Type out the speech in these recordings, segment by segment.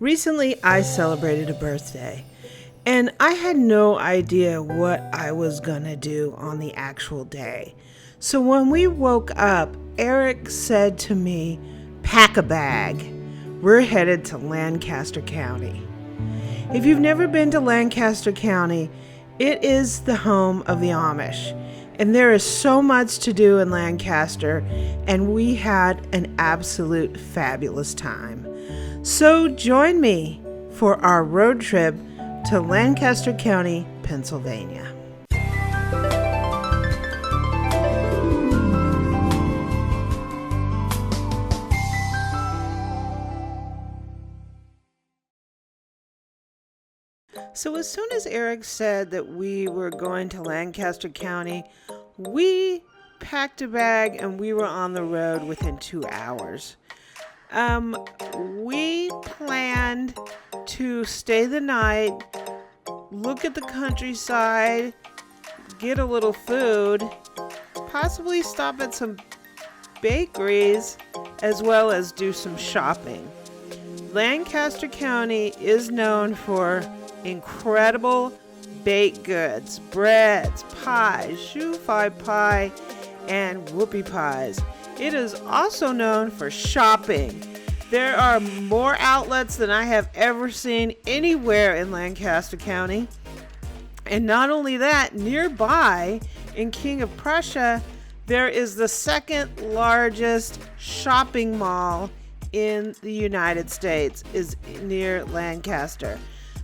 Recently, I celebrated a birthday, and I had no idea what I was gonna do on the actual day. So when we woke up, Eric said to me, "Pack a bag. We're headed to Lancaster County." If you've never been to Lancaster County, it is the home of the Amish, and there is so much to do in Lancaster, and we had an absolute fabulous time. So join me for our road trip to Lancaster County, Pennsylvania. So as soon as Eric said that we were going to Lancaster County, we packed a bag and we were on the road within 2 hours. We planned to stay the night, look at the countryside, get a little food, possibly stop at some bakeries, as well as do some shopping. Lancaster County is known for incredible baked goods, breads, pies, Shoo-Fly Pie, and Whoopie Pies. It is also known for shopping. There are more outlets than I have ever seen anywhere in Lancaster County. And not only that, nearby in King of Prussia, there is the second largest shopping mall in the United States, is near Lancaster.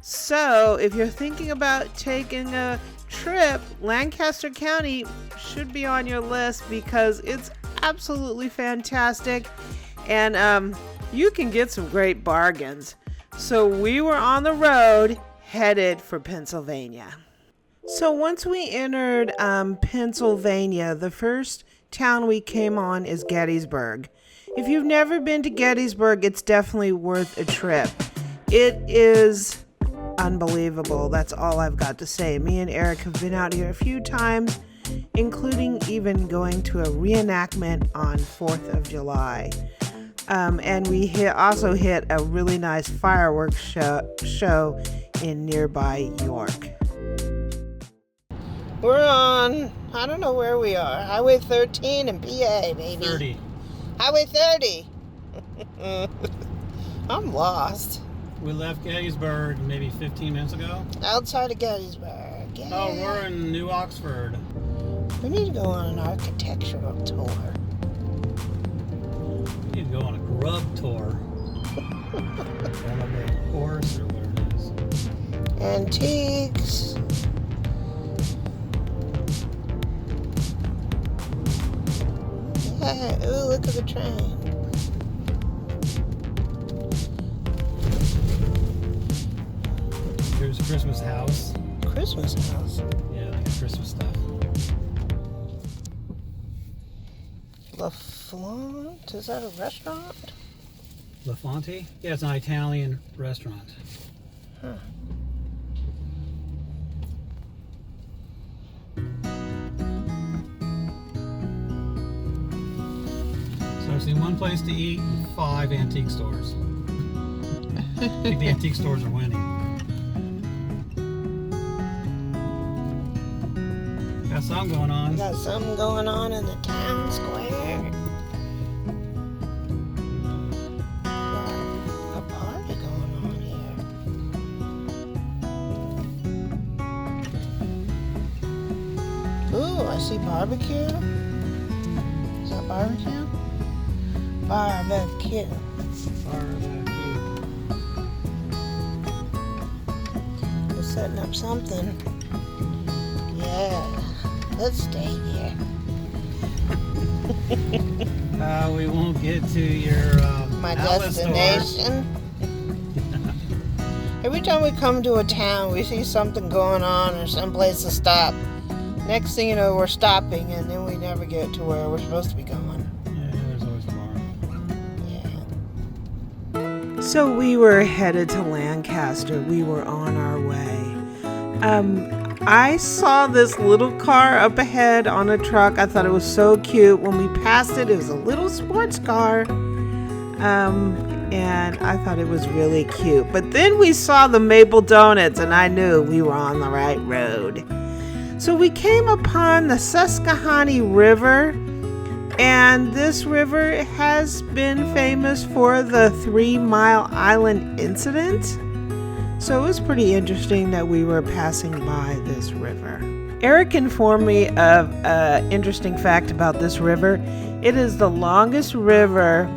So if you're thinking about taking a trip, Lancaster County should be on your list because it's absolutely fantastic, and you can get some great bargains. So we were on the road headed for Pennsylvania. So once we entered Pennsylvania, the first town we came on is Gettysburg. If you've never been to Gettysburg, it's definitely worth a trip. It is unbelievable. That's all I've got to say. Me and Eric have been out here a few times, including even going to a reenactment on 4th of July. And we also hit a really nice fireworks show in nearby York. We're on, I don't know where we are, Highway 13 in PA, baby. 30. Highway 30. I'm lost. We left Gettysburg maybe 15 minutes ago. Outside of Gettysburg. Yeah. Oh, we're in New Oxford. We need to go on an architectural tour. We need to go on a grub tour. On a big horse or where it is. Antiques. Yeah, ooh, look at the train. Here's a Christmas house. Christmas house? Yeah, like Christmas stuff. La Flante? Is that a restaurant? La Fonte? Yeah, it's an Italian restaurant. Huh. So I've seen one place to eat and 5 antique stores. I think the antique stores are winning. Got something going on. We got something going on in the town square. Got a party going on here. Ooh, I see barbecue. Is that barbecue? Barbecue. Barbecue. We're setting up something. Yeah. Let's stay here. We won't get to your My outlet destination. Every time we come to a town, we see something going on or someplace to stop. Next thing you know, we're stopping, and then we never get to where we're supposed to be going. Yeah, there's always tomorrow. Yeah. So we were headed to Lancaster. We were on our way. I saw this little car up ahead on a truck. I thought it was so cute. When we passed it, it was a little sports car. and I thought it was really cute. But then we saw the maple donuts, and I knew we were on the right road. So we came upon the Susquehanna River, and this river has been famous for the 3 Mile Island incident. So it was pretty interesting that we were passing by this river. Eric informed me of an interesting fact about this river. It is the longest river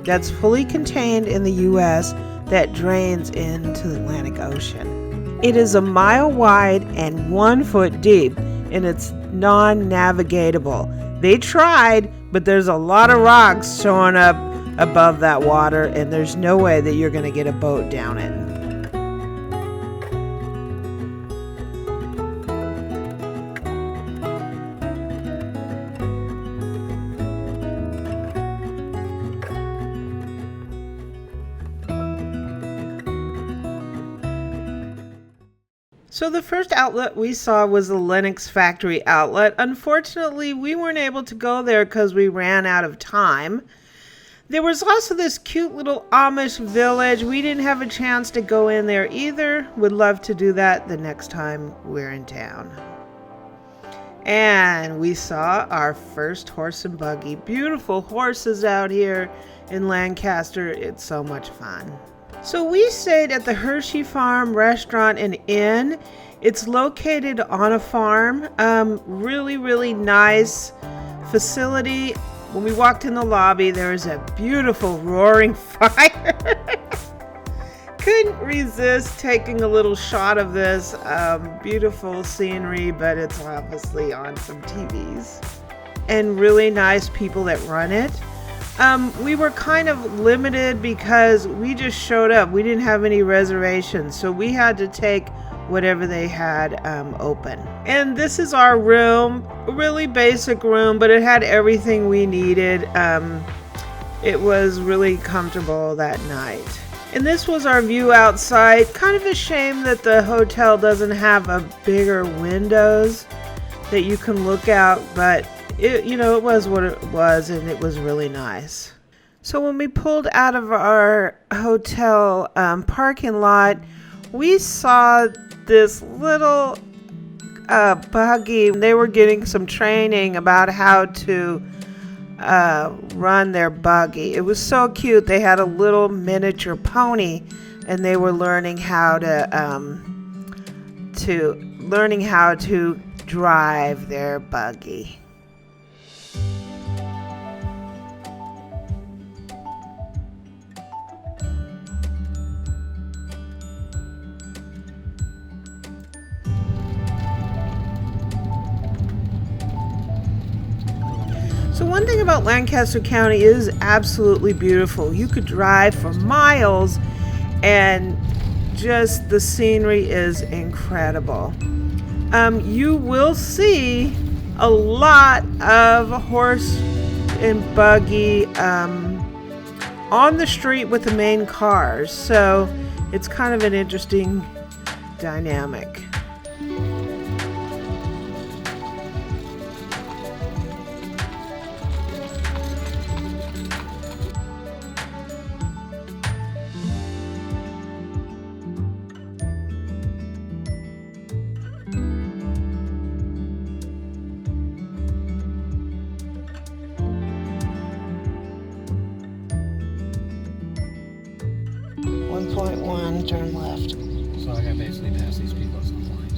that's fully contained in the U.S. that drains into the Atlantic Ocean. It is a mile wide and 1 foot deep, and it's non-navigatable. They tried, but there's a lot of rocks showing up above that water, and there's no way that you're going to get a boat down it. So the first outlet we saw was the Lennox factory outlet. Unfortunately, we weren't able to go there because we ran out of time. There was also this cute little Amish village. We didn't have a chance to go in there either. Would love to do that the next time we're in town. And we saw our first horse and buggy. Beautiful horses out here in Lancaster. It's so much fun. So we stayed at the Hershey Farm Restaurant and Inn. It's located on a farm. Really, really nice facility. When we walked in the lobby, there was a beautiful roaring fire. Couldn't resist taking a little shot of this beautiful scenery, but it's obviously on some TVs. And really nice people that run it. We were kind of limited because we just showed up. We didn't have any reservations, so we had to take whatever they had open. And this is our room, a really basic room, but it had everything we needed. It was really comfortable that night. And this was our view outside. Kind of a shame that the hotel doesn't have a bigger windows that you can look out, but it was what it was, and it was really nice. So when we pulled out of our hotel parking lot, we saw this little buggy. They were getting some training about how to run their buggy. It was so cute. They had a little miniature pony, and they were learning how to drive their buggy. So one thing about Lancaster County is absolutely beautiful. You could drive for miles and just the scenery is incredible. You will see a lot of horse and buggy on the street with the main cars. So it's kind of an interesting dynamic. Turn left. So I gotta basically pass these people at some point.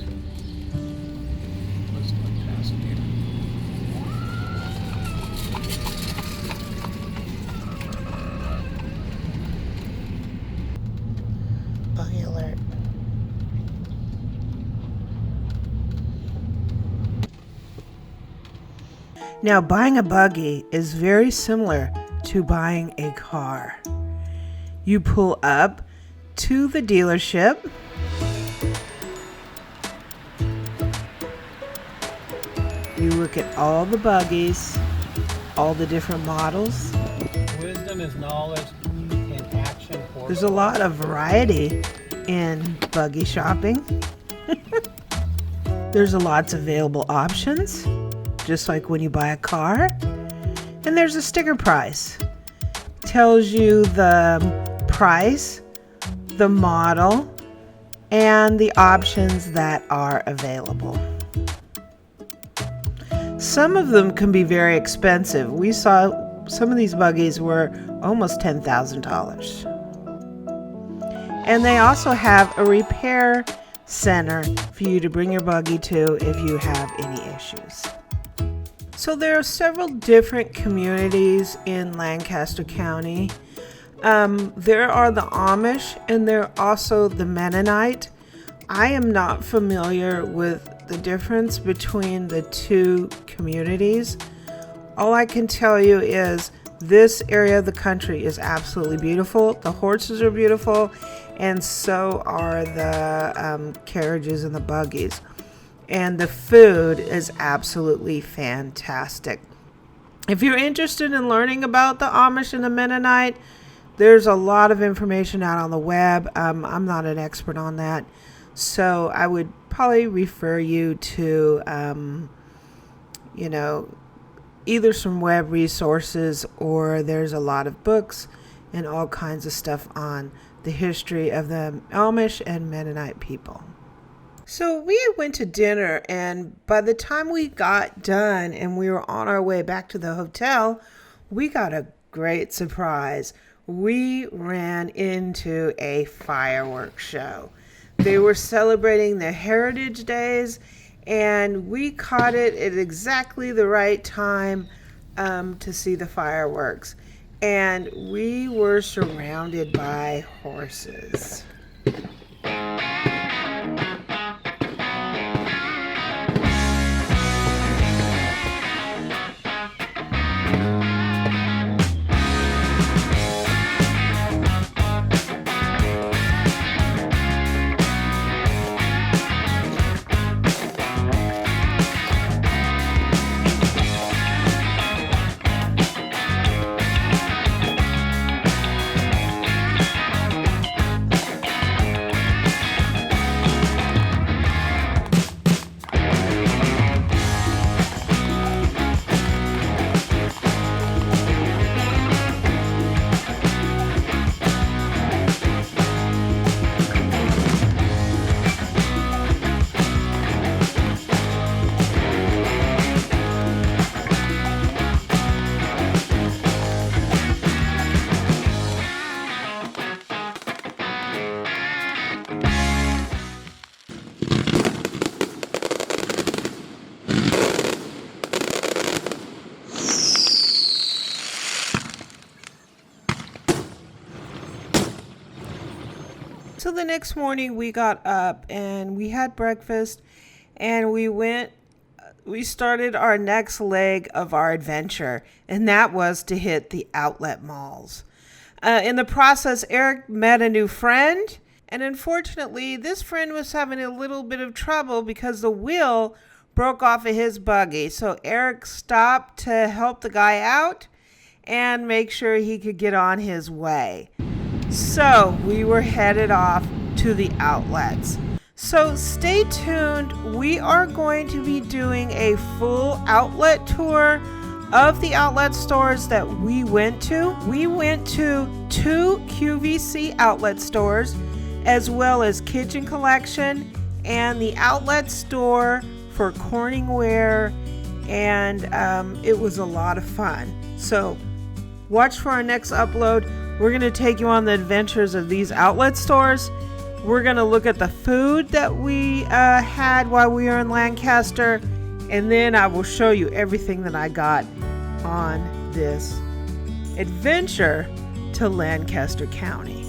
Let's go pass them here. Buggy alert. Now, buying a buggy is very similar to buying a car. You pull up to the dealership. You look at all the buggies, all the different models. Wisdom is knowledge in action. There's a lot of variety in buggy shopping. There's lots of available options, just like when you buy a car. And there's a sticker price. Tells you the price, the model, and the options that are available. Some of them can be very expensive. We saw some of these buggies were almost $10,000. And they also have a repair center for you to bring your buggy to if you have any issues. So there are several different communities in Lancaster County. There are the Amish and there are also the Mennonite. I am not familiar with the difference between the two communities. All I can tell you is this area of the country is absolutely beautiful. The horses are beautiful, and so are the carriages and the buggies. And the food is absolutely fantastic. If you're interested in learning about the Amish and the Mennonite, there's a lot of information out on the web. I'm not an expert on that, so I would probably refer you to, either some web resources, or there's a lot of books and all kinds of stuff on the history of the Amish and Mennonite people. So we went to dinner, and by the time we got done and we were on our way back to the hotel, we got a great surprise. We ran into a fireworks show. They were celebrating their Heritage Days, and we caught it at exactly the right time to see the fireworks. And we were surrounded by horses. So the next morning we got up and we had breakfast, and we started our next leg of our adventure, and that was to hit the outlet malls. In the process, Eric met a new friend, and unfortunately this friend was having a little bit of trouble because the wheel broke off of his buggy. So Eric stopped to help the guy out and make sure he could get on his way. So we were headed off to the outlets. So stay tuned. We are going to be doing a full outlet tour of the outlet stores that we went to. We went to 2 QVC outlet stores, as well as Kitchen Collection and the outlet store for Corningware, and it was a lot of fun. So watch for our next upload. We're going to take you on the adventures of these outlet stores. We're going to look at the food that we had while we were in Lancaster, and then I will show you everything that I got on this adventure to Lancaster County.